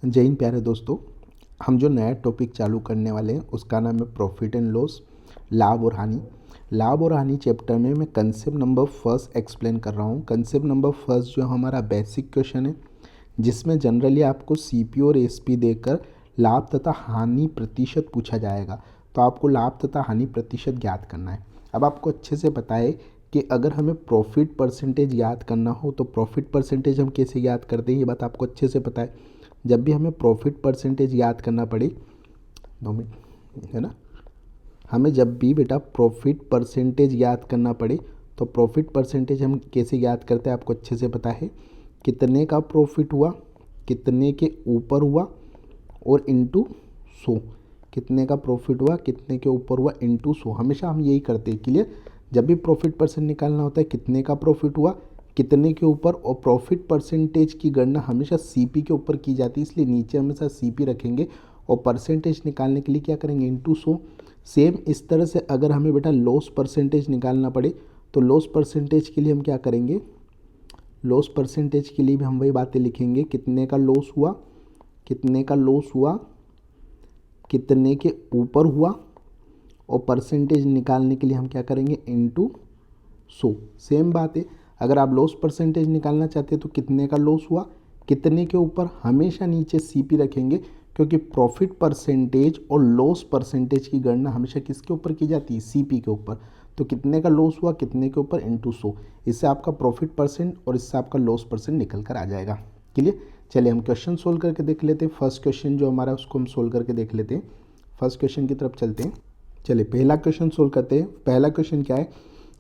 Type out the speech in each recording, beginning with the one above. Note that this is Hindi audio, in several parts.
जय हिंद प्यारे दोस्तों। हम जो नया टॉपिक चालू करने वाले हैं उसका नाम है प्रॉफिट एंड लॉस, लाभ और हानि। लाभ और हानि चैप्टर में मैं कंसेप्ट नंबर फर्स्ट एक्सप्लेन कर रहा हूँ। कंसेप्ट नंबर फर्स्ट जो हमारा बेसिक क्वेश्चन है, जिसमें जनरली आपको सीपी और एसपी देकर लाभ तथा हानि प्रतिशत पूछा जाएगा। तो आपको लाभ तथा हानि प्रतिशत ज्ञात करना है। अब आपको अच्छे से पता है कि अगर हमें प्रॉफिट परसेंटेज याद करना हो तो प्रॉफिट परसेंटेज हम कैसे याद करते हैं, ये बात आपको अच्छे से पता है। जब भी हमें प्रॉफिट परसेंटेज याद करना पड़े, 2 मिनट है ना, हमें जब भी बेटा प्रॉफिट परसेंटेज याद करना पड़े तो प्रॉफिट परसेंटेज हम कैसे याद करते हैं आपको अच्छे से पता है। कितने का प्रॉफिट हुआ, कितने के ऊपर हुआ और इंटू 100। कितने का प्रॉफिट हुआ, कितने के ऊपर हुआ, इंटू 100। हमेशा हम यही करते हैं। क्लियर। जब भी प्रॉफिट परसेंट निकालना होता है, कितने का प्रॉफिट हुआ, कितने के ऊपर, और प्रॉफिट परसेंटेज की गणना हमेशा सीपी के ऊपर की जाती है, इसलिए नीचे हमेशा सीपी रखेंगे और परसेंटेज निकालने के लिए क्या करेंगे, इंटू 100। सेम इस तरह से अगर हमें बेटा लॉस परसेंटेज निकालना पड़े तो लॉस परसेंटेज के लिए हम क्या करेंगे, लॉस परसेंटेज के लिए भी हम वही बातें लिखेंगे। कितने का लॉस हुआ, कितने का लॉस हुआ, कितने के ऊपर हुआ, और परसेंटेज निकालने के लिए हम क्या करेंगे, इंटू 100। सेम बात है, अगर आप लॉस परसेंटेज निकालना चाहते हैं तो कितने का लॉस हुआ, कितने के ऊपर, हमेशा नीचे सीपी रखेंगे, क्योंकि प्रॉफिट परसेंटेज और लॉस परसेंटेज की गणना हमेशा किसके ऊपर की जाती है, सीपी के ऊपर। तो कितने का लॉस हुआ, कितने के ऊपर, इंटू 100। इससे आपका प्रॉफिट परसेंट और इससे आपका लॉस परसेंट निकल कर आ जाएगा। क्लियर। चलिए हम क्वेश्चन सोल्व करके देख लेते हैं। फर्स्ट क्वेश्चन जो हमारा उसको हम सोल्व करके देख लेते हैं। फर्स्ट क्वेश्चन की तरफ चलते हैं। चलिए पहला क्वेश्चन सोल्व करते हैं। पहला क्वेश्चन क्या है,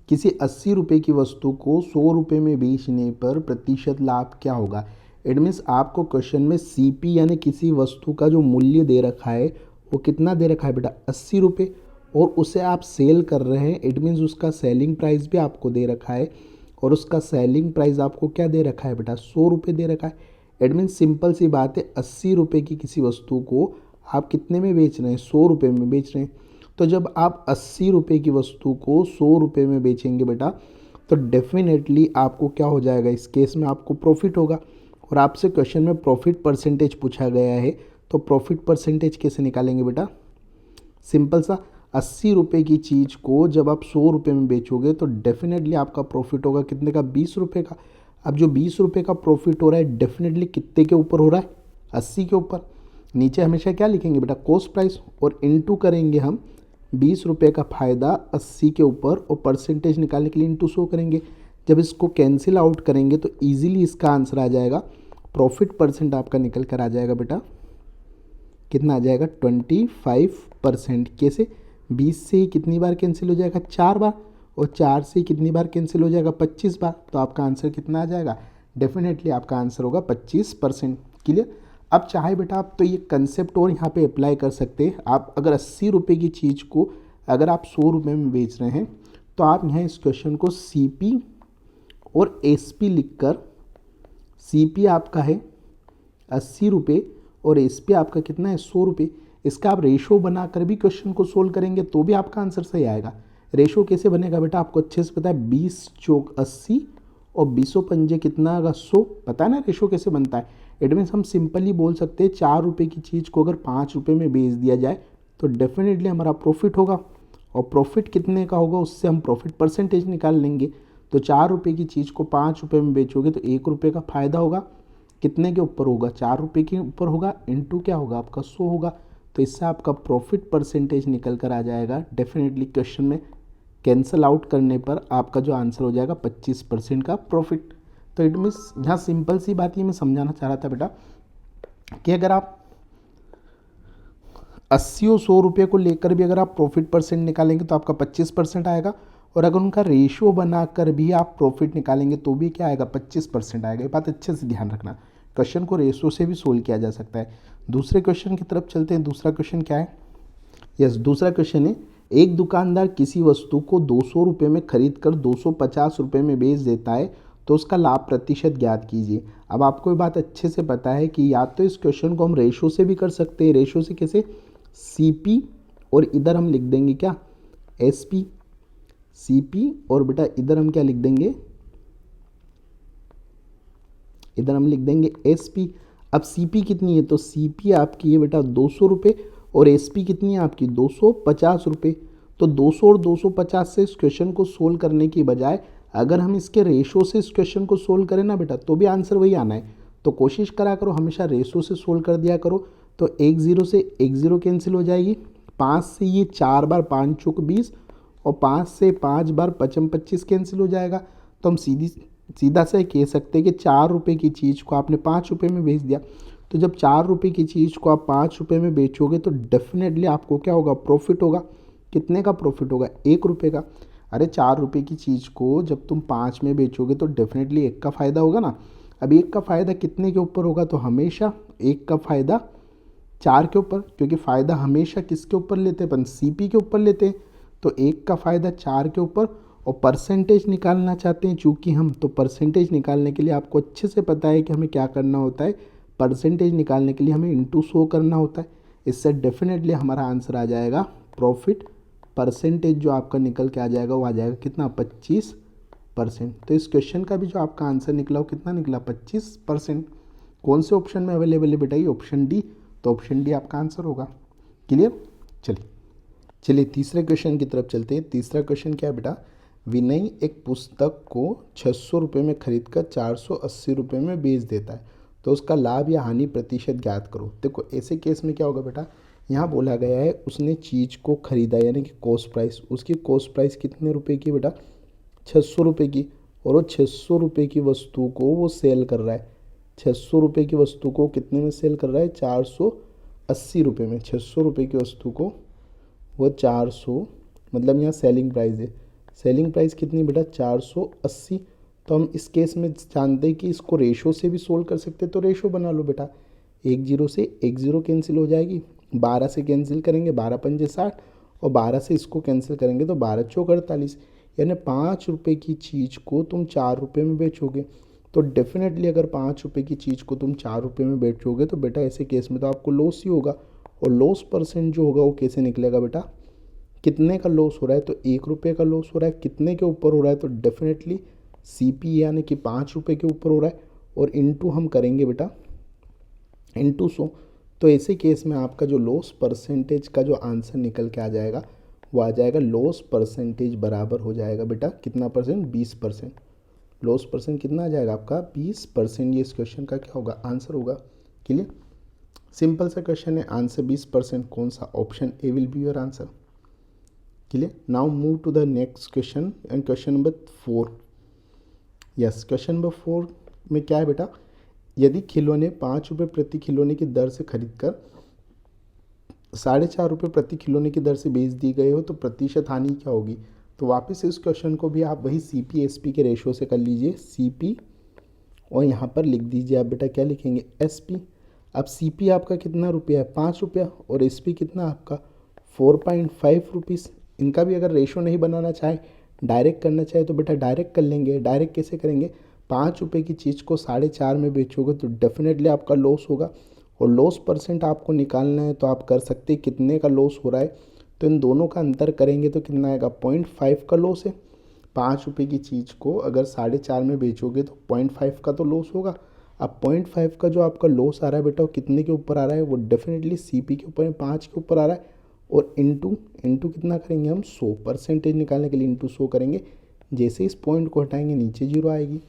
किसी 80 रुपये की वस्तु को 100 रुपये में बेचने पर प्रतिशत लाभ क्या होगा। इट मीन्स आपको क्वेश्चन में सीपी यानी किसी वस्तु का जो मूल्य दे रखा है वो कितना दे रखा है बेटा, 80 रुपये, और उसे आप सेल कर रहे हैं। इट मीन्स उसका सेलिंग प्राइस भी आपको दे रखा है, और उसका सेलिंग प्राइस आपको क्या दे रखा है बेटा, 100 रुपये दे रखा है। इट मीन्स सिंपल सी बात है, 80 रुपये की किसी वस्तु को आप कितने में बेच रहे हैं, 100 रुपये में बेच रहे हैं। तो जब आप 80 रुपये की वस्तु को 100 रुपये में बेचेंगे बेटा, तो डेफिनेटली आपको क्या हो जाएगा, इस केस में आपको प्रॉफिट होगा। और आपसे क्वेश्चन में प्रॉफिट परसेंटेज पूछा गया है, तो प्रॉफिट परसेंटेज कैसे निकालेंगे बेटा, सिंपल सा, 80 रुपये की चीज़ को जब आप 100 रुपये में बेचोगे तो डेफिनेटली आपका प्रॉफिट होगा कितने का, 20 रुपये का। अब जो 20 रुपये का प्रॉफिट हो रहा है डेफिनेटली कितने के ऊपर हो रहा है, 80 के ऊपर। नीचे हमेशा क्या लिखेंगे बेटा, कॉस्ट प्राइस, और इनटू करेंगे हम 20 रुपये का फ़ायदा 80 के ऊपर, और परसेंटेज निकालने के लिए इंटू 100 करेंगे। जब इसको कैंसिल आउट करेंगे तो ईजिली इसका आंसर आ जाएगा, प्रॉफिट परसेंट आपका निकल कर आ जाएगा बेटा, कितना आ जाएगा, 25%। कैसे, 20 से ही कितनी बार कैंसिल हो जाएगा, 4 बार, और 4 से कितनी बार कैंसिल हो जाएगा, 25 बार। तो आपका आंसर कितना आ जाएगा, डेफिनेटली आपका आंसर होगा 25%। क्लियर। अब चाहे बेटा आप तो ये कंसेप्ट और यहाँ पे अप्लाई कर सकते हैं। आप अगर 80 रुपये की चीज़ को अगर आप 100 रुपये में बेच रहे हैं तो आप यहाँ इस क्वेश्चन को सीपी और एसपी लिखकर, सीपी आपका है 80 रुपये और एसपी आपका कितना है, 100 रुपये, इसका आप रेशो बनाकर भी क्वेश्चन को सोल्व करेंगे तो भी आपका आंसर सही आएगा। रेशो कैसे बनेगा बेटा, आपको अच्छे से पता है, 20 चौक 80 और 20 पंजे कितना आएगा, 100। पता है ना रेशो कैसे बनता है। इट मीन्स हम सिंपली बोल सकते हैं 4 रुपये की चीज़ को अगर 5 रुपये में बेच दिया जाए तो डेफिनेटली हमारा प्रॉफिट होगा, और प्रॉफिट कितने का होगा उससे हम प्रॉफिट परसेंटेज निकाल लेंगे। तो 4 रुपये की चीज़ को 5 रुपये में बेचोगे तो 1 रुपये का फ़ायदा होगा, कितने के ऊपर होगा, 4 रुपये के ऊपर होगा, इंटू क्या होगा आपका, 100 होगा। तो इससे आपका प्रॉफिट परसेंटेज निकल कर आ जाएगा। डेफिनेटली क्वेश्चन में कैंसल आउट करने पर आपका जो आंसर हो जाएगा 25% का प्रॉफिट। तो इट मीन्स यहाँ सिंपल सी बात ये मैं समझाना चाह रहा था बेटा कि अगर आप 80 और 100 रुपये को लेकर भी अगर आप प्रॉफिट परसेंट निकालेंगे तो आपका 25% आएगा, और अगर उनका रेशियो बनाकर भी आप प्रॉफिट निकालेंगे तो भी क्या आएगा, 25% आएगा। ये बात अच्छे से ध्यान रखना, क्वेश्चन को रेशियो से भी सोल्व किया जा सकता है। दूसरे क्वेश्चन की तरफ चलते हैं। दूसरा क्वेश्चन क्या है, यस दूसरा क्वेश्चन है, एक दुकानदार किसी वस्तु को 200 रुपये में खरीद कर 250 रुपये में बेच देता है तो उसका लाभ प्रतिशत ज्ञात कीजिए। अब आपको ये बात अच्छे से पता है कि या तो इस क्वेश्चन को हम रेशो से भी कर सकते हैं। रेशो से कैसे, सीपी और इधर हम लिख देंगे क्या, एसपी, सीपी और बेटा इधर हम क्या लिख देंगे, इधर हम लिख देंगे एसपी। अब सीपी कितनी है, तो सीपी आपकी है बेटा 200 रुपये और एसपी कितनी है आपकी 250 रुपये। तो 200 और 250 से इस क्वेश्चन को सोल्व करने की बजाय अगर हम इसके रेशो से इस क्वेश्चन को सोल्व करें ना बेटा, तो भी आंसर वही आना है। तो कोशिश करा करो हमेशा रेशो से सोल्व कर दिया करो। तो 1 0 से 1 0 कैंसिल हो जाएगी, 5 से ये 4 बार 5 चौक 20 और 5 से 5 बार 55 25 कैंसिल हो जाएगा। तो हम सीधा से कह सकते हैं कि 4 रुपये की चीज़ को आपने 5 रुपये में बेच दिया। तो जब 4 रुपये की चीज़ को आप 5 रुपये में बेचोगे तो डेफिनेटली आपको क्या होगा, प्रॉफिट होगा। कितने का प्रॉफिट होगा, 1 रुपये का। अरे 4 रुपये की चीज़ को जब तुम 5 में बेचोगे तो डेफिनेटली 1 का फ़ायदा होगा ना। अब 1 का फ़ायदा कितने के ऊपर होगा, तो हमेशा 1 का फ़ायदा 4 के ऊपर, क्योंकि फ़ायदा हमेशा किसके ऊपर लेते हैं अपन, सीपी के ऊपर लेते हैं। तो 1 का फ़ायदा 4 के ऊपर, और परसेंटेज निकालना चाहते हैं चूँकि हम, तो परसेंटेज निकालने के लिए आपको अच्छे से पता है कि हमें क्या करना होता है। परसेंटेज निकालने के लिए हमें इंटू 100 करना होता है। इससे डेफिनेटली हमारा आंसर आ जाएगा प्रॉफिट परसेंटेज जो आपका निकल के आ जाएगा वो आ जाएगा कितना, 25%। तो इस क्वेश्चन का भी जो आपका आंसर निकला वो कितना निकला, 25%। कौन से ऑप्शन में अवेलेबल है बेटा, ये ऑप्शन डी। तो ऑप्शन डी आपका आंसर होगा। क्लियर। चलिए तीसरे क्वेश्चन की तरफ चलते हैं। तीसरा क्वेश्चन क्या है बेटा, विनय एक पुस्तक को 600 रुपये में खरीद कर 480 रुपये में बेच देता है, तो उसका लाभ या हानि प्रतिशत ज्ञात करो। देखो ऐसे केस में क्या होगा बेटा, यहाँ बोला गया है उसने चीज़ को खरीदा यानी कि कॉस्ट प्राइस, उसकी कॉस्ट प्राइस कितने रुपए की बेटा, 600 रुपये की, और वो 600 रुपये की वस्तु को वो सेल कर रहा है। 600 रुपये की वस्तु को कितने में सेल कर रहा है, 480 रुपये में। 600 रुपये की वस्तु को वो 400, मतलब यहाँ सेलिंग प्राइस है, सेलिंग प्राइस कितनी बेटा, 480। तो हम इस केस में जानते हैं कि इसको रेशो से भी सोल्व कर सकते हैं, तो रेशो बना लो बेटा। 1 0 से 1 0 कैंसिल हो जाएगी, 12 से कैंसिल करेंगे 12 पंजे 60, और 12 से इसको कैंसिल करेंगे तो 12 चौक 48। यानी 5 रुपये की चीज़ को तुम 4 रुपये में बेचोगे। तो डेफिनेटली अगर 5 रुपये की चीज़ को तुम 4 रुपये में बेचोगे तो बेटा ऐसे केस में तो आपको लॉस ही होगा। और लॉस परसेंट जो होगा वो कैसे निकलेगा बेटा, कितने का लॉस हो रहा है, तो 1 रुपये का लॉस हो रहा है। कितने के ऊपर हो रहा है, तो डेफिनेटली सीपी यानी कि 5 रुपये के ऊपर हो रहा है, और इंटू हम करेंगे बेटा इंटू 100। तो ऐसे केस में आपका जो लॉस परसेंटेज का जो आंसर निकल के आ जाएगा वो आ जाएगा, लॉस परसेंटेज बराबर हो जाएगा बेटा कितना परसेंट, 20%। लॉस परसेंट कितना आ जाएगा आपका, 20%। ये इस क्वेश्चन का क्या होगा, आंसर होगा। क्लियर। सिंपल सा क्वेश्चन है, आंसर 20%। कौन सा, option a will be your answer. Clear. Now move to the next question and question number 4। Yes, question number 4 में क्या है बेटा, यदि खिलौने 5 रुपये प्रति खिलौने की दर से खरीद कर 4.5 रुपये प्रति खिलौने की दर से बेच दी गए हो तो प्रतिशत हानि क्या होगी। तो वापस इस क्वेश्चन को भी आप वही सीपी एसपी के रेशो से कर लीजिए, सीपी और यहाँ पर लिख दीजिए आप बेटा, क्या लिखेंगे, एसपी। अब सीपी आपका कितना रुपया है, 5 रुपया, और एसपी कितना आपका 4.5 रुपीज़। इनका भी अगर रेशो नहीं बनाना चाहे, डायरेक्ट करना चाहे तो बेटा डायरेक्ट कर लेंगे। डायरेक्ट कैसे करेंगे, 5 रुपये की चीज़ को 4.5 में बेचोगे तो डेफिनेटली आपका लॉस होगा, और लॉस परसेंट आपको निकालना है तो आप कर सकते हैं कितने का लॉस हो रहा है। तो इन दोनों का अंतर करेंगे तो कितना आएगा, 0.5 का लॉस है। 5 रुपये की चीज़ को अगर 4.5 में बेचोगे तो 0.5 का तो लॉस होगा। अब 0.5 का जो आपका लॉस आ रहा है बेटा वो कितने के ऊपर आ रहा है, वो डेफिनेटली सीपी के ऊपर 5 के ऊपर आ रहा है। और इंटू कितना करेंगे हम, 100। परसेंटेज निकालने के लिए इंटू 100 करेंगे। जैसे इस पॉइंट को हटाएंगे नीचे 0 आएगी।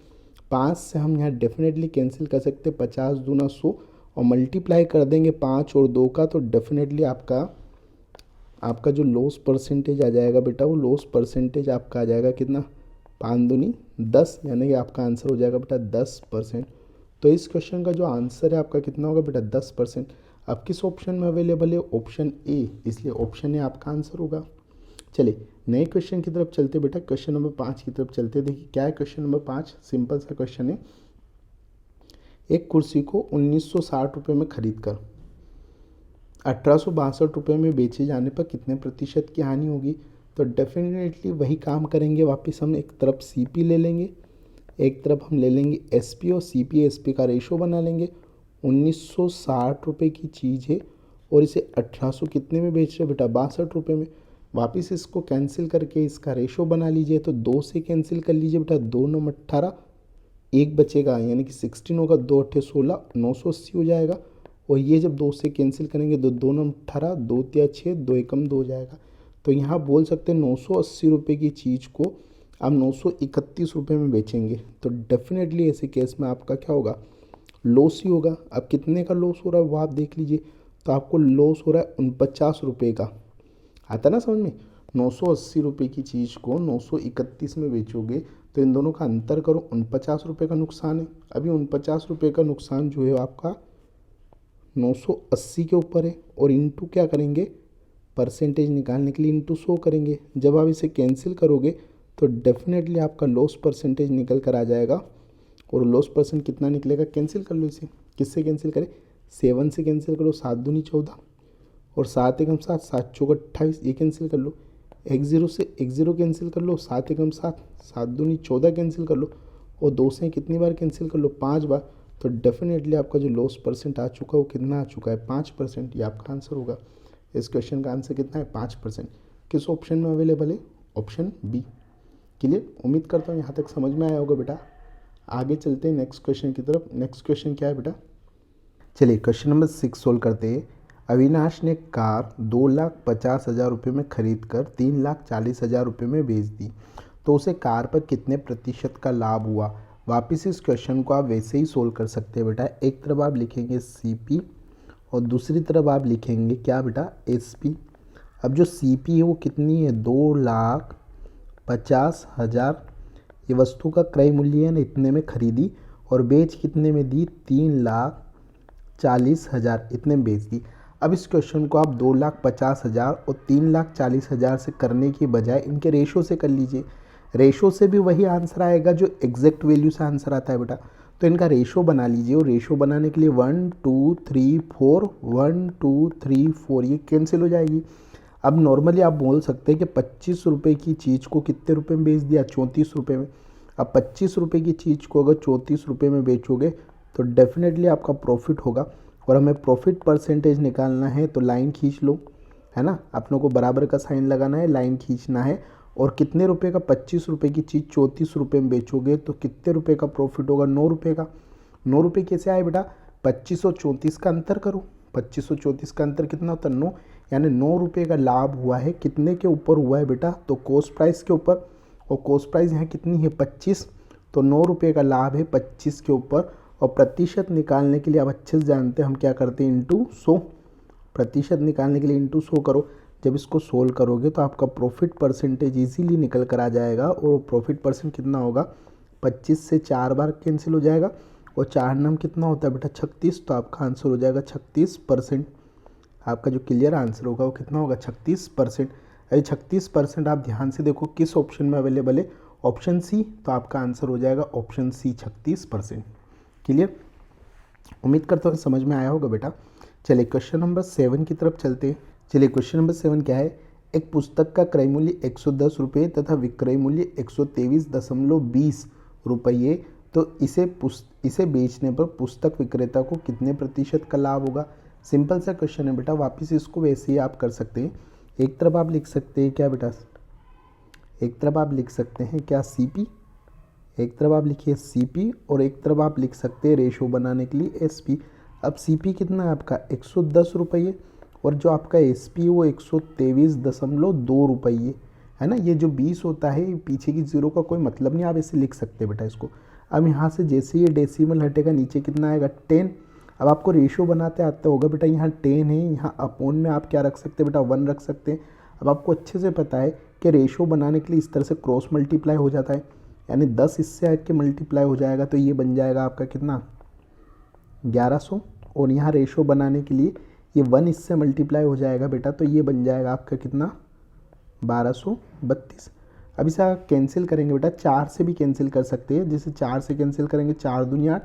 5 से हम यहाँ डेफिनेटली कैंसिल कर सकते हैं, 50 दूना 100, और मल्टीप्लाई कर देंगे 5 और 2 का, तो डेफिनेटली आपका जो लॉस परसेंटेज आ जाएगा बेटा, वो लॉस परसेंटेज आपका आ जाएगा कितना, 5 दूनी 10, यानी कि आपका आंसर हो जाएगा बेटा 10%। तो इस क्वेश्चन का जो आंसर है आपका कितना होगा बेटा, 10%। अब किस ऑप्शन में अवेलेबल है, ऑप्शन ए, इसलिए ऑप्शन ए आपका आंसर होगा। चलिए नए क्वेश्चन की तरफ चलते बेटा, क्वेश्चन नंबर 5 की तरफ चलते। देखिए क्या है क्वेश्चन नंबर 5, सिंपल सा क्वेश्चन है। एक कुर्सी को 1960 रुपये में खरीद कर 1862 रुपये में बेचे जाने पर कितने प्रतिशत की हानि होगी। तो डेफिनेटली वही काम करेंगे, वापस हम एक तरफ सीपी ले लेंगे, एक तरफ हम ले लेंगे एसपी, और सीपी एसपी का रेशो बना लेंगे। 1960 रुपये की चीज़ है और इसे 1800 कितने में बेच रहे बेटा, 62 रुपये में। वापस इसको कैंसिल करके इसका रेशो बना लीजिए, तो 2 से कैंसिल कर लीजिए बेटा, 2 9 18, एक बचेगा यानी कि 16 होगा, 2×8 = 16, 980 हो जाएगा। और ये जब 2 से कैंसिल करेंगे तो 2 9 18, 2 3 6, 2 एकम 2 हो जाएगा। तो यहाँ बोल सकते हैं 980 रुपये की चीज़ को आप 931 रुपये में बेचेंगे, तो डेफिनेटली ऐसे केस में आपका क्या होगा, लॉस ही होगा। अब कितने का लॉस हो रहा है वो आप देख लीजिए। तो आपको लॉस हो रहा है 49 रुपये का, आता ना समझ में। 980 रुपये की चीज़ को 931 में बेचोगे तो इन दोनों का अंतर करो, 49 रुपये का नुकसान है। अभी 49 रुपये का नुकसान जो है आपका 980 के ऊपर है, और इंटू क्या करेंगे, परसेंटेज निकालने के लिए इंटू 100 करेंगे। जब आप इसे कैंसिल करोगे तो डेफिनेटली आपका लॉस परसेंटेज निकल कर आ जाएगा। और लॉस परसेंट कितना निकलेगा, कैंसिल कर लो इसे। किससे कैंसिल करें, 7 से कैंसिल करो, 7 दूनी 14, और 7 एकम 7, 7 चौक 28, ये कैंसिल कर लो। 1 0 से 1 0 कैंसिल कर लो, 7 एकम 7, 7 दूनी 14 कैंसिल कर लो, और 2 से कितनी बार कैंसिल कर लो, 5 बार। तो डेफिनेटली आपका जो लॉस परसेंट आ चुका है वो कितना आ चुका है, 5%। ये आपका आंसर होगा। इस क्वेश्चन का आंसर कितना है, 5%। किस ऑप्शन में अवेलेबल है, ऑप्शन बी। क्लियर, उम्मीद करता हूँ यहाँ तक समझ में आया होगा बेटा। आगे चलते हैं नेक्स्ट क्वेश्चन की तरफ। नेक्स्ट क्वेश्चन क्या है बेटा, चलिए क्वेश्चन नंबर 6 सोल्व करते हैं। अविनाश ने कार 2,50,000 रुपये में खरीद कर 3,40,000 रुपये में बेच दी, तो उसे कार पर कितने प्रतिशत का लाभ हुआ। वापस इस क्वेश्चन को आप वैसे ही सोल्व कर सकते हैं बेटा। एक तरफ आप लिखेंगे CP और दूसरी तरफ आप लिखेंगे क्या बेटा, SP। अब जो CP है वो कितनी है, 2,50,000। ये वस्तु का क्रय मूल्य है ना, इतने में खरीदी, और बेच कितने में दी, 3,40,000, इतने में बेच दी। अब इस क्वेश्चन को आप 2,50,000 और 3,40,000 से करने की बजाय इनके रेशो से कर लीजिए। रेशो से भी वही आंसर आएगा जो एग्जैक्ट वैल्यू से आंसर आता है बेटा। तो इनका रेशो बना लीजिए, और रेशो बनाने के लिए 1 2 3 4, 1 2 3 4 ये कैंसिल हो जाएगी। अब नॉर्मली आप बोल सकते हैं कि 25 रुपये की चीज़ को कितने रुपए में बेच दिया, 34 रुपये में। अब 25 रुपये की चीज़ को अगर 34 रुपये में बेचोगे तो डेफिनेटली आपका प्रॉफिट होगा। और हमें प्रॉफिट परसेंटेज निकालना है तो लाइन खींच लो, है ना, अपनों को बराबर का साइन लगाना है, लाइन खींचना है। और कितने रुपए का, 25 रुपये की चीज़ 34 रुपये में बेचोगे तो कितने रुपए का प्रॉफिट होगा, 9 रुपये का। 9 रुपये कैसे आए बेटा, 25 और 34 का अंतर करो। 25 और 34 का अंतर कितना होता है, 9, यानी 9 रुपये का लाभ हुआ है। कितने के ऊपर हुआ है बेटा, तो कॉस्ट प्राइस के ऊपर। और कॉस्ट प्राइस यहाँ कितनी है, 25, तो 9 रुपये का लाभ है 25 के ऊपर। और प्रतिशत निकालने के लिए आप अच्छे से जानते हैं हम क्या करते हैं, इंटू 100। प्रतिशत निकालने के लिए इंटू 100 करो। जब इसको सोल्व करोगे तो आपका प्रॉफिट परसेंटेज इजीली निकल कर आ जाएगा। और प्रॉफिट परसेंट कितना होगा, 25 से 4 बार कैंसिल हो जाएगा, और 4 नाम कितना होता है बेटा, 36। तो आपका आंसर हो जाएगा 36%। आपका जो क्लियर आंसर होगा वो कितना होगा, 36%। अरे 36% आप ध्यान से देखो किस ऑप्शन में अवेलेबल है, ऑप्शन सी। तो आपका आंसर हो जाएगा ऑप्शन सी, 36%। क्लियर, उम्मीद करता हूँ समझ में आया होगा बेटा। चलिए क्वेश्चन नंबर 7 की तरफ चलते हैं। चलिए क्वेश्चन नंबर 7 क्या है, एक पुस्तक का क्रय मूल्य 110 रुपये तथा विक्रय मूल्य 123.20 रुपये, तो इसे बेचने पर पुस्तक विक्रेता को कितने प्रतिशत का लाभ होगा। सिंपल सा क्वेश्चन है बेटा, वापस इसको वैसे ही आप कर सकते हैं। एक तरफ आप लिख सकते हैं क्या बेटा, एक तरफ आप लिख सकते हैं क्या, CP, एक तरफ आप लिखिए CP, और एक तरफ आप लिख सकते हैं रेशो बनाने के लिए SP। अब CP कितना है आपका, 110 रुपये, और जो आपका SP है वो 123.2 रुपये, है ना। ये जो 20 होता है पीछे की जीरो का कोई मतलब नहीं, आप इसे लिख सकते हैं बेटा इसको। अब यहाँ से जैसे ये डेसिमल हटेगा नीचे कितना आएगा, 10। अब आपको रेशो बनाते आते होगा बेटा, यहाँ 10 है, यहाँ अपोन में आप क्या रख सकते हैं बेटा, 1 रख सकते हैं। अब आपको अच्छे से पता है कि रेशो बनाने के लिए इस तरह से क्रॉस मल्टीप्लाई हो जाता है, यानी 10 इससे आके मल्टीप्लाई हो जाएगा, तो ये बन जाएगा आपका कितना, 1100। और यहाँ रेशो बनाने के लिए ये 1 इससे मल्टीप्लाई हो जाएगा बेटा, तो ये बन जाएगा आपका कितना, 1232। अब इसे आप कैंसिल करेंगे बेटा, 4 से भी कैंसिल कर सकते हैं। जैसे 4 से कैंसिल करेंगे, 4 दूनी 8,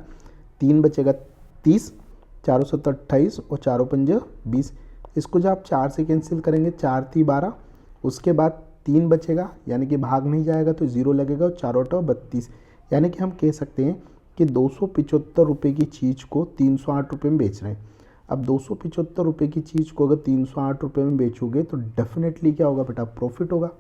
3 बचेगा 30, 4 7 28, और 4 5 20। इसको जब आप 4 से कैंसिल करेंगे, 4 3 12, उसके बाद 3 बचेगा, यानी कि भाग नहीं जाएगा तो 0 लगेगा, और 4 8 32। यानी कि हम कह सकते हैं कि 275 रुपये की चीज़ को 308 रुपये में बेच रहे हैं। अब 275 रुपये की चीज़ को अगर 308 रुपये में बेचोगे तो डेफिनेटली क्या होगा बेटा, प्रॉफिट होगा।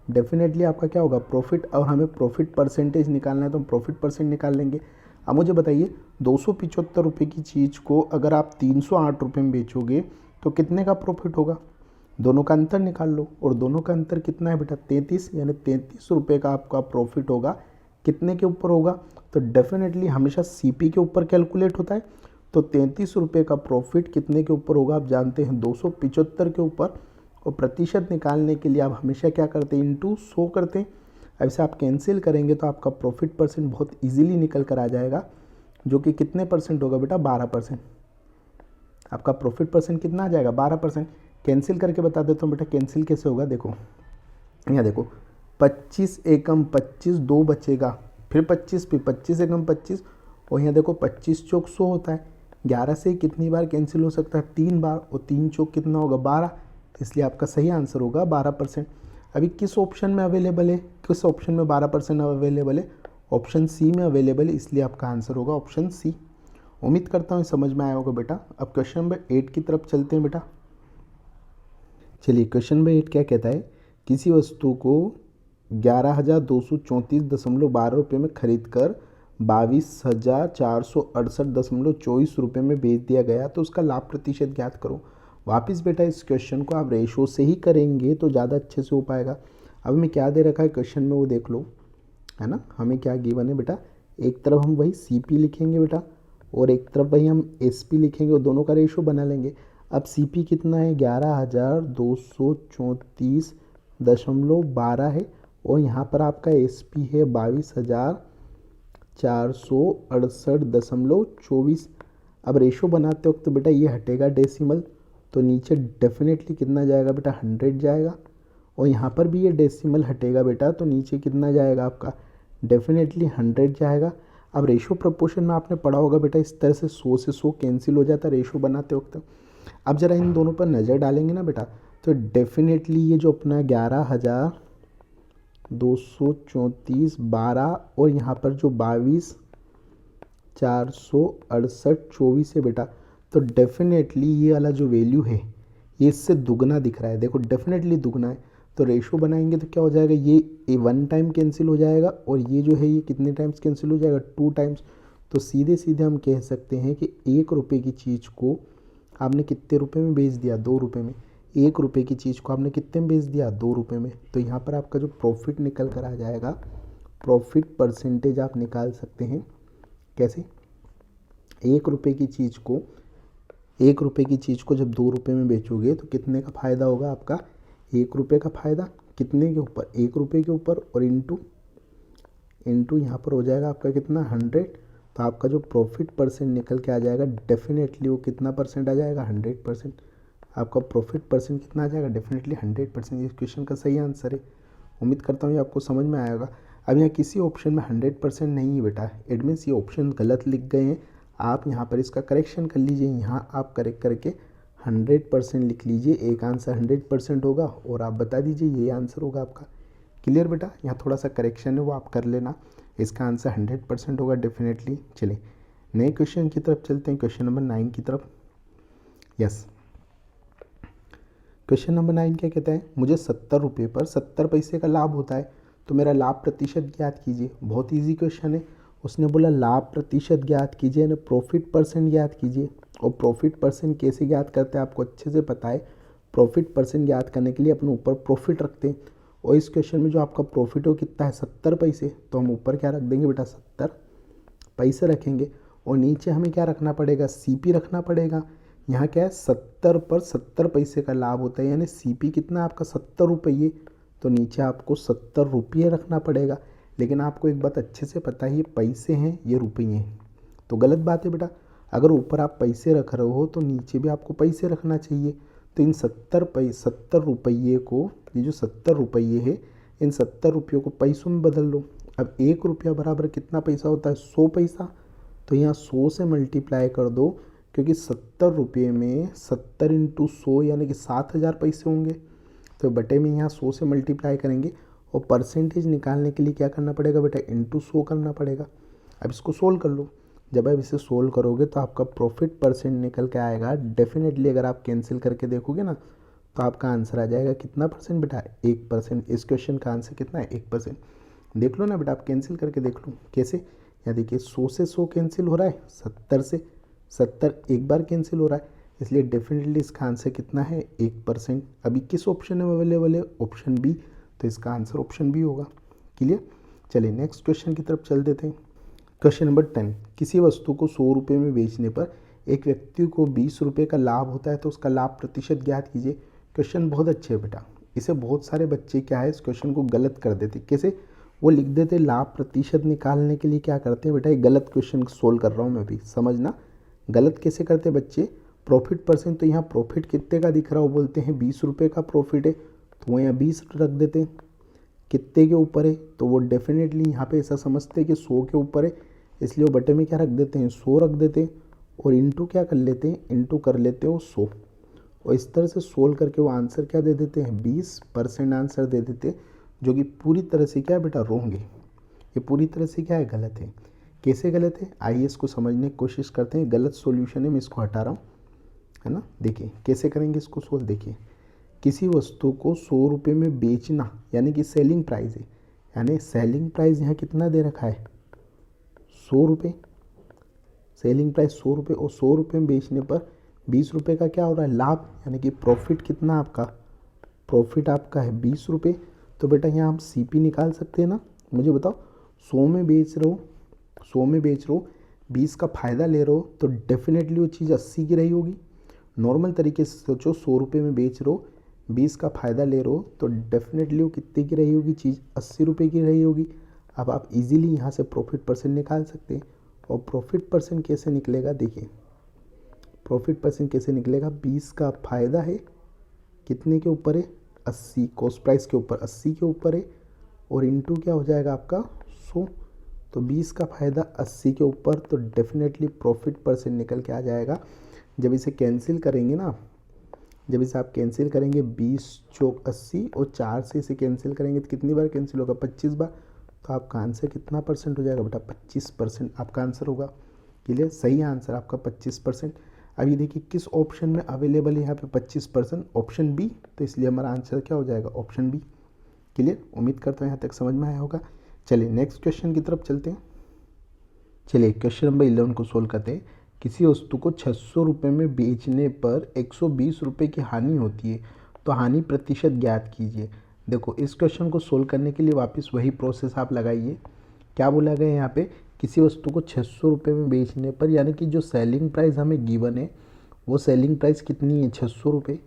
डेफिनेटली आपका क्या होगा प्रॉफिट, और हमें प्रॉफिट परसेंटेज निकालना है तो हम प्रॉफिट परसेंट निकाल लेंगे। अब मुझे बताइए 275 रुपये की चीज़ को अगर आप 308 रुपये में बेचोगे तो कितने का प्रॉफिट होगा, दोनों का अंतर निकाल लो। और दोनों का अंतर कितना है बेटा 33, यानी 33 रुपये का आपका प्रॉफिट होगा। कितने के ऊपर होगा, तो डेफिनेटली हमेशा सीपी के ऊपर कैलकुलेट होता है। तो 33 रुपये का प्रॉफिट कितने के ऊपर होगा, आप जानते हैं 275 के ऊपर। और प्रतिशत निकालने के लिए आप हमेशा क्या करते हैं, इंटू 100 करते हैं। ऐसे आप कैंसिल करेंगे तो आपका प्रॉफिट परसेंट बहुत इजीली निकल कर आ जाएगा, जो कि कितने परसेंट होगा बेटा 12%। आपका प्रॉफिट परसेंट कितना आ जाएगा 12%। कैंसिल करके बता देता हूँ बेटा कैंसिल कैसे होगा। देखो यहाँ देखो 25 एकम 25, 2 बचेगा, फिर 25 पे 25 एकम 25, और यहाँ देखो 25 चौक 100 होता है। 11 से कितनी बार कैंसिल हो सकता है, 3 बार, और 3 चौक कितना होगा 12, इसलिए आपका सही आंसर होगा 12%। अभी किस ऑप्शन में अवेलेबल है, किस ऑप्शन में 12% अवेलेबल है, ऑप्शन सी में अवेलेबल है, इसलिए आपका आंसर होगा ऑप्शन सी। उम्मीद करता हूँ समझ में आया होगा बेटा। अब क्वेश्चन नंबर 8 की तरफ चलते हैं बेटा। चलिए क्वेश्चन नंबर 8 क्या कहता है, किसी वस्तु को 11,234.12 रुपये में खरीद कर 22,468.24 रुपये में बेच दिया गया, तो उसका लाभ प्रतिशत ज्ञात करो। वापस बेटा इस क्वेश्चन को आप रेशो से ही करेंगे तो ज़्यादा अच्छे से हो पाएगा। अब हमें क्या दे रखा है क्वेश्चन में वो देख लो, है ना। हमें क्या गिवन है बेटा, एक तरफ हम वही CP लिखेंगे बेटा, और एक तरफ वही हम SP लिखेंगे, और दोनों का रेशो बना लेंगे। अब CP कितना है 11,234.12 है, और यहाँ पर आपका SP है 22,468.24। अब रेशो बनाते वक्त बेटा ये हटेगा डेसिमल, तो नीचे डेफिनेटली कितना जाएगा बेटा 100 जाएगा, और यहाँ पर भी ये डेसिमल हटेगा बेटा, तो नीचे कितना जाएगा आपका डेफिनेटली 100 जाएगा। अब रेशो प्रोपोर्शन में आपने पढ़ा होगा बेटा, इस तरह से 100 से 100 कैंसिल हो जाता है रेशो बनाते वक्त। अब जरा इन दोनों पर नज़र डालेंगे ना बेटा, तो डेफिनेटली ये जो अपना 11,234.12 और यहाँ पर जो 22,468.24 है बेटा, तो डेफिनेटली ये वाला जो वैल्यू है ये इससे दुगना दिख रहा है। देखो डेफिनेटली दुगना है, तो रेशो बनाएंगे तो क्या हो जाएगा, ये 1 टाइम कैंसिल हो जाएगा, और ये जो है ये कितने टाइम्स कैंसिल हो जाएगा 2 टाइम्स। तो सीधे सीधे हम कह सकते हैं कि 1 रुपये की चीज़ को आपने कितने रुपए में बेच दिया, 2 रुपये में। 1 रुपये की चीज़ को आपने कितने में बेच दिया, 2 रुपये में। तो यहाँ पर आपका जो प्रॉफिट निकल कर आ जाएगा, प्रॉफिट परसेंटेज आप निकाल सकते हैं कैसे, 1 रुपये की चीज़ को 1 रुपये की चीज़ को जब 2 रुपये में बेचोगे तो कितने का फ़ायदा होगा आपका, 1 रुपये का फ़ायदा कितने के ऊपर, 1 रुपये के ऊपर, और इंटू यहाँ पर हो जाएगा आपका कितना 100। तो आपका जो प्रॉफिट परसेंट निकल के आ जाएगा डेफिनेटली वो कितना परसेंट आ जाएगा 100%। आपका प्रॉफिट परसेंट कितना आ जाएगा डेफिनेटली 100%। इस क्वेश्चन का सही आंसर है। उम्मीद करता हूँ ये आपको समझ में आया होगा। अब यहाँ किसी ऑप्शन में 100% नहीं है बेटा, इट मीन्स ये ऑप्शन गलत लिख गए हैं। आप यहाँ पर इसका करेक्शन कर लीजिए, यहाँ आप करेक्ट करके 100% लिख लीजिए, एक आंसर 100% होगा, और आप बता दीजिए ये आंसर होगा आपका। क्लियर बेटा, यहाँ थोड़ा सा करेक्शन है वो आप कर लेना, इसका आंसर 100% होगा डेफिनेटली। चलिए नए क्वेश्चन की तरफ चलते हैं, क्वेश्चन नंबर 9 की तरफ। यस, क्वेश्चन नंबर 9 क्या कहता है, मुझे 70 रुपये पर 70 पैसे का लाभ होता है, तो मेरा लाभ प्रतिशत ज्ञात कीजिए। बहुत ईजी क्वेश्चन है। उसने बोला लाभ प्रतिशत ज्ञात कीजिए, यानी प्रॉफिट परसेंट ज्ञात कीजिए। और प्रॉफिट परसेंट कैसे ज्ञात करते हैं आपको अच्छे से पता है। प्रॉफिट परसेंट ज्ञात करने के लिए अपने ऊपर प्रॉफिट रखते हैं, और इस क्वेश्चन में जो आपका प्रॉफिट हो कितना है 70 पैसे, तो हम ऊपर क्या रख देंगे बेटा 70 पैसे रखेंगे, और नीचे हमें क्या रखना पड़ेगा CP रखना पड़ेगा। यहाँ क्या है 70 पर 70 पैसे का लाभ होता है, यानी CP कितना आपका 70 रुपये, तो नीचे आपको 70 रुपये रखना पड़ेगा। लेकिन आपको एक बात अच्छे से पता है, ये पैसे हैं ये रुपये हैं, तो गलत बात है बेटा। अगर ऊपर आप पैसे रख रहे हो तो नीचे भी आपको पैसे रखना चाहिए। तो इन 70 रुपये को, ये जो 70 रुपये है, इन 70 रुपयों को पैसों में बदल लो। अब 1 रुपया बराबर कितना पैसा होता है 100 पैसा, तो यहाँ 100 से मल्टीप्लाई कर दो, क्योंकि 70 रुपये में 70 इंटू 100 यानी कि 7,000 पैसे होंगे। तो बटे में यहाँ 100 से मल्टीप्लाई करेंगे, और परसेंटेज निकालने के लिए क्या करना पड़ेगा बेटा इंटू 100 करना पड़ेगा। अब इसको सोल्व कर लो। जब आप इसे सोल्व करोगे तो आपका प्रॉफिट परसेंट निकल के आएगा डेफिनेटली। अगर आप कैंसिल करके देखोगे ना तो आपका आंसर आ जाएगा कितना परसेंट बेटा, 1%। इस क्वेश्चन का आंसर कितना है, 1%। देख लो ना बेटा, आप कैंसिल करके देख लो कैसे। यहाँ देखिए 100 से 100 कैंसिल हो रहा है, 70 से 70 एक बार कैंसिल हो रहा है, इसलिए डेफिनेटली इसका आंसर कितना है, 1%। अभी किस ऑप्शन में अवेलेबल है, ऑप्शन बी, तो इसका आंसर ऑप्शन बी होगा। क्लियर। चलिए नेक्स्ट क्वेश्चन की तरफ चल देते हैं। क्वेश्चन नंबर 10, किसी वस्तु को 100 रुपये में बेचने पर एक व्यक्ति को 20 रुपये का लाभ होता है, तो उसका लाभ प्रतिशत ज्ञात कीजिए। क्वेश्चन बहुत अच्छे है बेटा, इसे बहुत सारे बच्चे क्या है, इस क्वेश्चन को गलत कर देते। कैसे, वो लिख देते लाभ प्रतिशत निकालने के लिए क्या करते हैं बेटा, ये गलत क्वेश्चन सोल्व कर रहा हूँ मैं भी, समझना। गलत कैसे करते बच्चे, प्रॉफिट परसेंट, तो यहाँ प्रॉफिट कितने का दिख रहा है, वो बोलते हैं 20 रुपये का प्रॉफिट है, तो वो यहाँ 20 रख देते हैं। कितने के ऊपर है, तो वो डेफिनेटली यहाँ पे ऐसा समझते हैं कि 100 के ऊपर है, इसलिए वो बटे में क्या रख देते हैं, 100 रख देते हैं, और इंटू क्या कर लेते हैं, इंटू कर लेते हो 100, और इस तरह से सोल्व करके वो आंसर क्या दे देते हैं, 20% आंसर दे देते हैं, जो कि पूरी तरह से क्या है बेटा, रॉन्ग है। ये पूरी तरह से क्या है, गलत है। कैसे गलत है, आइए इसको समझने की कोशिश करते हैं। गलत सॉल्यूशन है, मैं इसको हटा रहा हूँ, है ना। देखिए कैसे करेंगे इसको सोल्व। देखिए किसी वस्तु को 100 रुपये में बेचना, यानी कि सेलिंग प्राइस है, यानी सेलिंग प्राइस यहाँ कितना दे रखा है, 100 रुपये। सेलिंग प्राइस 100 रुपये, और 100 रुपये में बेचने पर 20 रुपये का क्या हो रहा है, लाभ, यानी कि प्रॉफिट कितना आपका, प्रॉफिट आपका है 20 रुपये। तो बेटा यहाँ हम सीपी निकाल सकते हैं ना। मुझे बताओ, 100 में बेच रहे हो, 100 में बेच रहे हो, 20 का फ़ायदा ले रहे हो, तो डेफिनेटली वो चीज़ 80 की रही होगी। नॉर्मल तरीके से सोचो, 100 रुपये में बेच रहे हो, 20 का फ़ायदा ले रहे हो, तो डेफिनेटली वो कितने की रही होगी, चीज़ 80 रुपये की रही होगी। अब आप इजीली यहाँ से प्रॉफिट परसेंट निकाल सकते हैं। और प्रॉफिट परसेंट कैसे निकलेगा, देखिए प्रॉफिट परसेंट कैसे निकलेगा, 20 का फ़ायदा है, कितने के ऊपर है, 80, कॉस्ट प्राइस के ऊपर 80 के ऊपर है, और इंटू क्या हो जाएगा आपका 100, तो 20 का फ़ायदा 80 के ऊपर, तो डेफिनेटली प्रॉफिट परसेंट निकल के आ जाएगा। जब इसे कैंसिल करेंगे ना, जब इसे आप कैंसिल करेंगे, 20 चौक 80, और 4 से इसे कैंसिल करेंगे तो कितनी बार कैंसिल होगा, 25 बार। तो आपका आंसर कितना परसेंट हो जाएगा बेटा, 25% आपका आंसर होगा। क्लियर, सही आंसर आपका 25%। अभी देखिए किस ऑप्शन में अवेलेबल है यहाँ पे 25%, ऑप्शन बी, तो इसलिए हमारा आंसर क्या हो जाएगा, ऑप्शन बी। क्लियर, उम्मीद करता हूँ यहाँ तक समझ में आया होगा। चलिए नेक्स्ट क्वेश्चन की तरफ चलते हैं। चलिए क्वेश्चन नंबर 11 को सोल्व करते हैं। किसी वस्तु को 600 रुपये में बेचने पर 120 रुपये की हानि होती है, तो हानि प्रतिशत ज्ञात कीजिए। देखो इस क्वेश्चन को सोल्व करने के लिए वापस वही प्रोसेस आप लगाइए। क्या बोला गया है यहाँ पे, किसी वस्तु को 600 रुपये में बेचने पर, यानी कि जो सेलिंग प्राइस हमें गिवन है वो सेलिंग प्राइस कितनी है, 600 रुपये।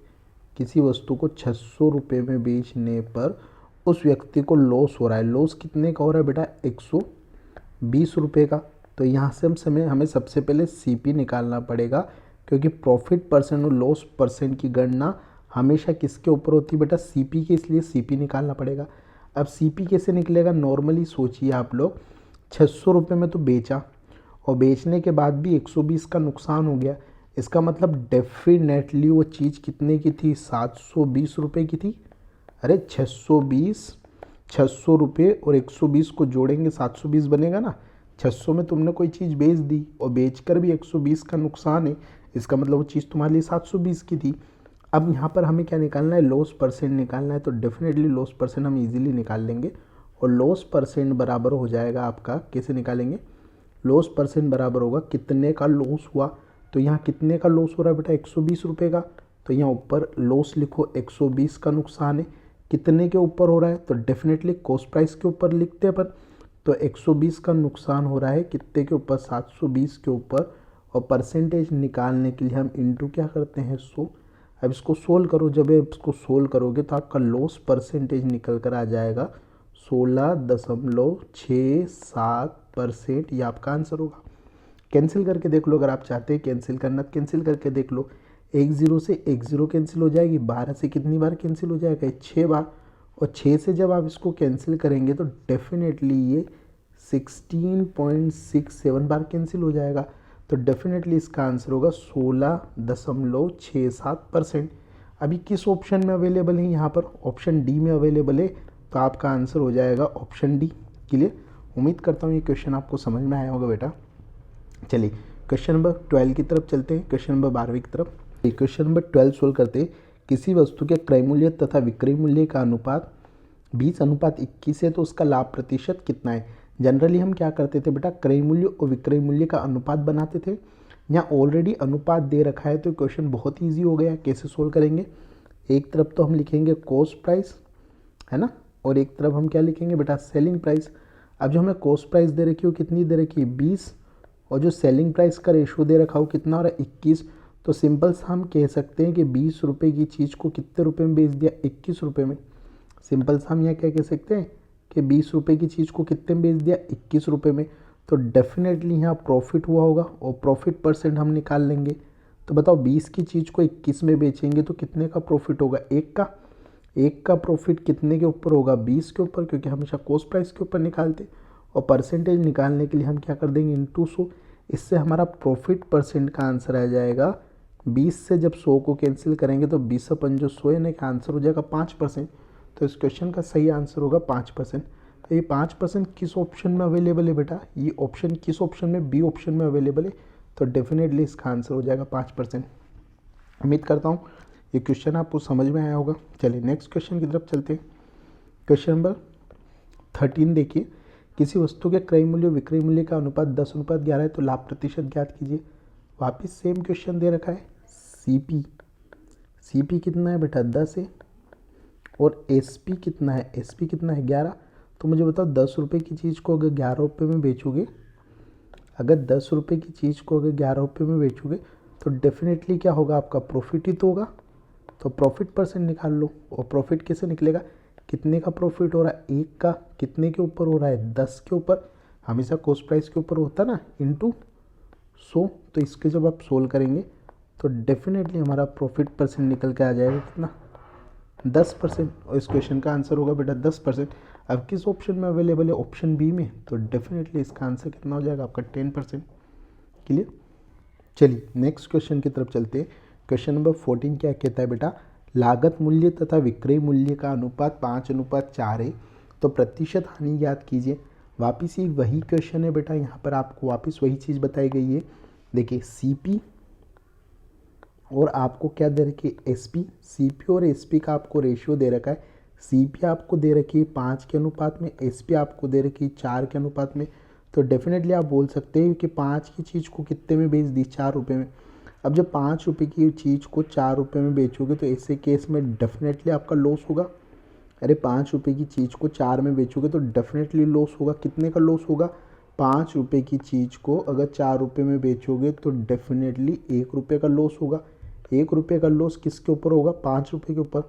किसी वस्तु को 600 रुपये में बेचने पर उस व्यक्ति को लॉस हो रहा है। लॉस कितने का हो रहा है बेटा, 120 रुपये का। तो यहाँ से हमें सबसे पहले सीपी निकालना पड़ेगा, क्योंकि प्रॉफिट परसेंट और लॉस परसेंट की गणना हमेशा किसके ऊपर होती है बेटा, सीपी के, इसलिए सीपी निकालना पड़ेगा। अब सीपी कैसे निकलेगा, नॉर्मली सोचिए आप लोग, 600 रुपये में तो बेचा, और बेचने के बाद भी 120 का नुकसान हो गया। इसका मतलब डेफिनेटली वो चीज़ कितने की थी, 720 रुपये की थी। अरे 600 रुपये और 120 को जोड़ेंगे 720 बनेगा ना। 600 में तुमने कोई चीज़ बेच दी और बेचकर भी 120 का नुकसान है, इसका मतलब वो चीज़ तुम्हारे लिए 720 की थी। अब यहाँ पर हमें क्या निकालना है, लॉस परसेंट निकालना है। तो डेफिनेटली लॉस परसेंट हम इजीली निकाल लेंगे, और लॉस परसेंट बराबर हो जाएगा आपका, कैसे निकालेंगे, लॉस परसेंट बराबर होगा कितने का लॉस हुआ। तो यहाँ कितने का लॉस हो रहा है बेटा, 120 रुपये का। तो यहाँ ऊपर लॉस लिखो, 120 का नुकसान है, कितने के ऊपर हो रहा है, तो डेफिनेटली कॉस्ट प्राइस के ऊपर लिखते हैं अपन। तो 120 का नुकसान हो रहा है कितने के ऊपर, 720 के ऊपर, और परसेंटेज निकालने के लिए हम इंटू क्या करते हैं, 100। अब इसको सोल्व करो, जब इसको सोल्व करोगे तो आपका लॉस परसेंटेज निकल कर आ जाएगा 16.67%। ये आपका आंसर होगा। कैंसिल करके देख लो, अगर आप चाहते हैं कैंसिल करना कैंसिल करके देख लो। 1 0 से 1 0 कैंसिल हो जाएगी, 12 से कितनी बार कैंसिल हो जाएगा, 6 बार, और 6 से जब आप इसको कैंसिल करेंगे तो डेफिनेटली ये 16.67 बार कैंसिल हो जाएगा। तो डेफिनेटली इसका आंसर होगा 16.67%। अभी किस ऑप्शन में अवेलेबल है, यहाँ पर ऑप्शन डी में अवेलेबल है, तो आपका आंसर हो जाएगा ऑप्शन डी। क्लियर, उम्मीद करता हूँ ये क्वेश्चन आपको समझ में आया होगा बेटा। चलिए क्वेश्चन नंबर 12 की तरफ चलते हैं, क्वेश्चन नंबर 12वीं की तरफ। क्वेश्चन नंबर 12 सोल्व करते हैं। किसी वस्तु के क्रय मूल्य तथा विक्रय मूल्य का अनुपात 20:21 है तो उसका लाभ प्रतिशत कितना है। जनरली हम क्या करते थे बेटा, क्रय मूल्य और विक्रय मूल्य का अनुपात बनाते थे। यहाँ ऑलरेडी अनुपात दे रखा है तो क्वेश्चन बहुत ईजी हो गया। कैसे सोल्व करेंगे, एक तरफ तो हम लिखेंगे कॉस्ट प्राइस है ना, और एक तरफ हम क्या लिखेंगे बेटा, सेलिंग प्राइस। अब जो हमें कॉस्ट प्राइस दे रखी हो कितनी दे रखी है 20, और जो सेलिंग प्राइस का रेशो दे रखा हो कितना हो रहा है 21। तो सिंपल सा हम कह सकते हैं कि 20 रुपये की चीज़ को कितने रुपये में बेच दिया, 21 रुपये में। सिंपल सा हम यहाँ क्या कह सकते हैं कि 20 रुपये की चीज़ को कितने में बेच दिया, 21 रुपये में। तो डेफिनेटली यहाँ प्रॉफिट हुआ होगा और प्रॉफिट परसेंट हम निकाल लेंगे। तो बताओ 20 की चीज़ को 21 में बेचेंगे तो कितने का प्रॉफिट होगा, एक का प्रॉफिट कितने के ऊपर होगा, 20 के ऊपर, क्योंकि हमेशा कॉस्ट प्राइस के ऊपर निकालते। और परसेंटेज निकालने के लिए हम क्या कर देंगे, इंटू 100। इससे हमारा प्रॉफिट परसेंट का आंसर आ जाएगा 20 से जब 100 को कैंसिल करेंगे तो 20 अपन जो 100 यानी कि आंसर हो जाएगा 5%। तो इस क्वेश्चन का सही आंसर होगा 5%। तो ये 5% किस ऑप्शन में अवेलेबल है बेटा, ये ऑप्शन किस ऑप्शन में, बी ऑप्शन में अवेलेबल है। तो डेफिनेटली इसका आंसर हो जाएगा 5%। उम्मीद करता हूँ ये क्वेश्चन आपको समझ में आया होगा। चलिए नेक्स्ट क्वेश्चन की तरफ चलते हैं। क्वेश्चन नंबर 13 देखिए, किसी वस्तु के क्रय मूल्य विक्रय मूल्य का अनुपात 10:11 है तो लाभ प्रतिशत ज्ञात कीजिए। वापिस सेम क्वेश्चन दे रखा है। सीपी कितना है बेटा 10 है, और एसपी कितना है, 11। तो मुझे बताओ 10 रुपये की चीज़ को अगर 11 रुपये में बेचोगे, अगर 10 रुपये की चीज़ को अगर 11 रुपये में बेचोगे तो डेफिनेटली क्या होगा, आपका प्रॉफिट ही तो होगा। तो प्रॉफिट परसेंट निकाल लो। और प्रॉफिट कैसे निकलेगा, कितने का प्रॉफिट हो रहा है, एक का, कितने के ऊपर हो रहा है 10 के ऊपर, हमेशा कॉस्ट प्राइस के ऊपर होता ना, इंटू 100। तो इसके जब आप सोल्व करेंगे तो डेफिनेटली हमारा प्रॉफिट परसेंट निकल के आ जाएगा कितना, 10%। और इस क्वेश्चन का आंसर होगा बेटा 10%। अब किस ऑप्शन में अवेलेबल है, ऑप्शन बी में। तो डेफिनेटली इसका आंसर कितना हो जाएगा आपका 10%। क्लियर। चलिए नेक्स्ट क्वेश्चन की तरफ चलते हैं। क्वेश्चन नंबर 14 क्या कहता है बेटा, लागत मूल्य तथा विक्रय मूल्य का अनुपात 5:4 है तो प्रतिशत हानि ज्ञात कीजिए। वापिस ही वही क्वेश्चन है बेटा, यहाँ पर आपको वापस वही चीज़ बताई गई है। देखिए सीपी और आपको क्या दे रखी है, एसपी। सीपी और एसपी का आपको रेशियो दे रखा है। सीपी आपको दे रखी है 5 के अनुपात में, एसपी आपको दे रखी है 4 के अनुपात में। तो डेफिनेटली आप बोल सकते हैं कि 5 की चीज़ को कितने में बेच दी, 4 रुपये में। अब जब 5 रुपये की चीज़ को 4 रुपये में बेचोगे तो ऐसे केस में डेफिनेटली आपका लॉस होगा। अरे 5 रुपये की चीज़ को 4 में बेचोगे तो डेफिनेटली लॉस होगा। कितने का लॉस होगा, 5 रुपये की चीज़ को अगर 4 रुपये में बेचोगे तो डेफिनेटली 1 रुपये का लॉस होगा। 1 रुपये का लॉस किसके ऊपर होगा, 5 रुपये के ऊपर,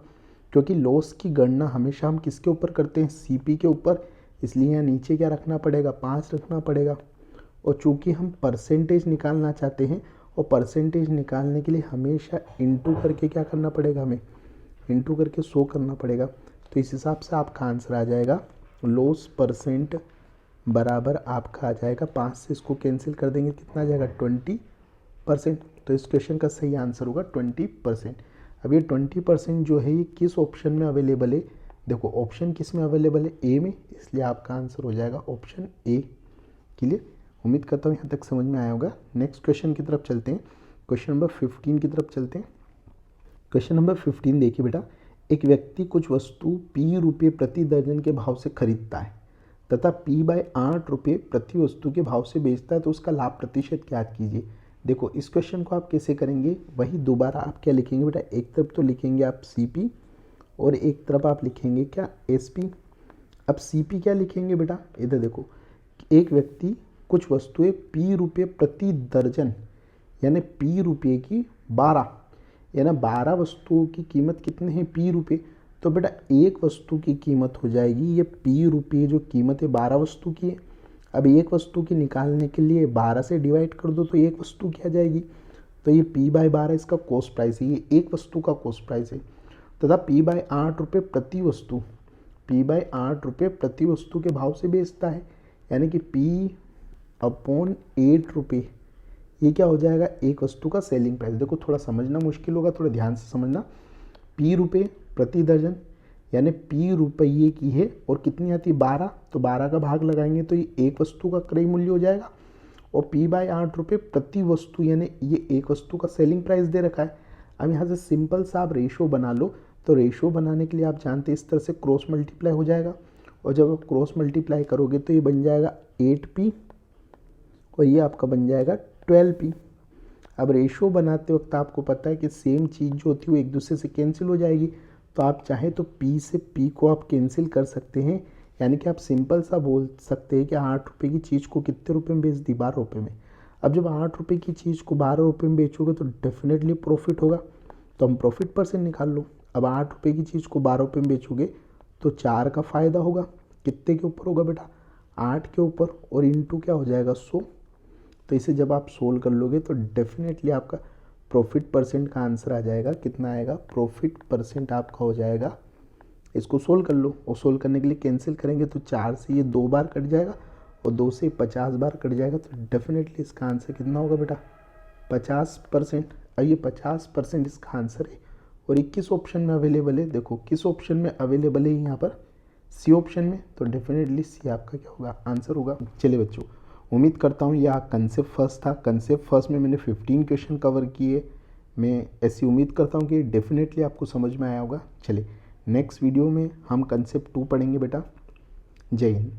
क्योंकि लॉस की गणना हमेशा हम किसके ऊपर करते हैं, सीपी के ऊपर। इसलिए यहाँ नीचे क्या रखना पड़ेगा, 5 रखना पड़ेगा। और चूँकि हम परसेंटेज निकालना चाहते हैं और परसेंटेज निकालने के लिए हमेशा इंटू करके क्या करना पड़ेगा, हमें इंटू करके 100 करना पड़ेगा। तो इस हिसाब से आपका आंसर आ जाएगा लॉस परसेंट बराबर आपका आ जाएगा 5 से इसको कैंसिल कर देंगे कितना आ जाएगा 20%। तो इस क्वेश्चन का सही आंसर होगा 20%। अब ये 20% जो है ये किस ऑप्शन में अवेलेबल है, देखो ऑप्शन किस में अवेलेबल है, ए में, इसलिए आपका आंसर हो जाएगा ऑप्शन ए। क्लियर। उम्मीद करता हूँ यहाँ तक समझ में आया होगा। नेक्स्ट क्वेश्चन की तरफ चलते हैं। क्वेश्चन नंबर 15 की तरफ चलते हैं। क्वेश्चन नंबर 15 देखिए बेटा, एक व्यक्ति कुछ वस्तु P रुपये प्रति दर्जन के भाव से खरीदता है तथा P/8 रुपये प्रति वस्तु के भाव से बेचता है तो उसका लाभ प्रतिशत ज्ञात कीजिए। देखो इस क्वेश्चन को आप कैसे करेंगे, वही दोबारा आप क्या लिखेंगे बेटा, एक तरफ तो लिखेंगे आप CP और एक तरफ आप लिखेंगे क्या, SP। अब CP क्या लिखेंगे बेटा, इधर देखो, एक व्यक्ति कुछ वस्तुएं P रुपये प्रति दर्जन यानी P रुपये की 12, यानी 12 वस्तुओं की कीमत कितने हैं, P रुपये। तो बेटा एक वस्तु की कीमत हो जाएगी, ये P रुपये जो कीमत है 12 वस्तु की है। अब एक वस्तु की निकालने के लिए 12 से डिवाइड कर दो तो एक वस्तु की आ जाएगी। तो ये P/12 इसका कॉस्ट प्राइस है, ये एक वस्तु का कॉस्ट प्राइस है। तथा P/8 रुपये प्रति वस्तु, P/8 रुपये प्रति वस्तु के भाव से बेचता है, यानी कि P/8 रुपये ये क्या हो जाएगा, एक वस्तु का सेलिंग प्राइस। देखो थोड़ा समझना मुश्किल होगा, थोड़ा ध्यान से समझना। P रुपये प्रति दर्जन यानी P रुपये की है और कितनी आती है 12, तो 12 का भाग लगाएंगे तो ये एक वस्तु का क्रय मूल्य हो जाएगा। और P/8 रुपये प्रति वस्तु यानी ये एक वस्तु का सेलिंग प्राइस दे रखा है। अब यहाँ से सिंपल सा आप रेशो बना लो। तो रेशो बनाने के लिए आप जानते हैं इस तरह से क्रॉस मल्टीप्लाई हो जाएगा, और जब आप क्रॉस मल्टीप्लाई करोगे तो ये बन जाएगा 8p और ये आपका बन जाएगा 12p। अब रेशो बनाते वक्त आपको पता है कि सेम चीज़ जो होती है वो एक दूसरे से कैंसिल हो जाएगी, तो आप चाहें तो p से p को आप कैंसिल कर सकते हैं, यानी कि आप सिंपल सा बोल सकते हैं कि 8 रुपये की चीज़ को कितने रुपए में बेच दी, 12 रुपये में। अब जब 8 रुपये की चीज़ को 12 रुपये में बेचोगे तो डेफिनेटली प्रॉफिट होगा, तो हम प्रॉफिट परसेंट निकाल लो। अब 8 रुपये की चीज़ को 12 रुपये में बेचोगे तो 4 का फ़ायदा होगा। कितने के ऊपर होगा बेटा, 8 के ऊपर, और इंटू क्या हो जाएगा 100। तो इसे जब आप सोल्व कर लोगे तो डेफिनेटली आपका प्रॉफिट परसेंट का आंसर आ जाएगा। कितना आएगा, प्रॉफिट परसेंट आपका हो जाएगा, इसको सोल्व कर लो। और सोल्व करने के लिए कैंसिल करेंगे तो 4 से ये 2 बार कट जाएगा और 2 से 50 बार कट जाएगा, तो डेफिनेटली इसका आंसर कितना होगा बेटा, 50%। और ये 50% इसका आंसर है, और ये किस ऑप्शन में अवेलेबल है, देखो किस ऑप्शन में अवेलेबल है यहाँ पर, सी ऑप्शन में, तो डेफिनेटली सी आपका क्या होगा, आंसर होगा। चलिए बच्चों, उम्मीद करता हूँ यह कंसेप्ट फर्स्ट था। कंसेप्ट फर्स्ट में मैंने 15 क्वेश्चन कवर किए। मैं ऐसी उम्मीद करता हूँ कि डेफिनेटली आपको समझ में आया होगा। चलिए नेक्स्ट वीडियो में हम कंसेप्ट 2 पढ़ेंगे बेटा। जय हिंद।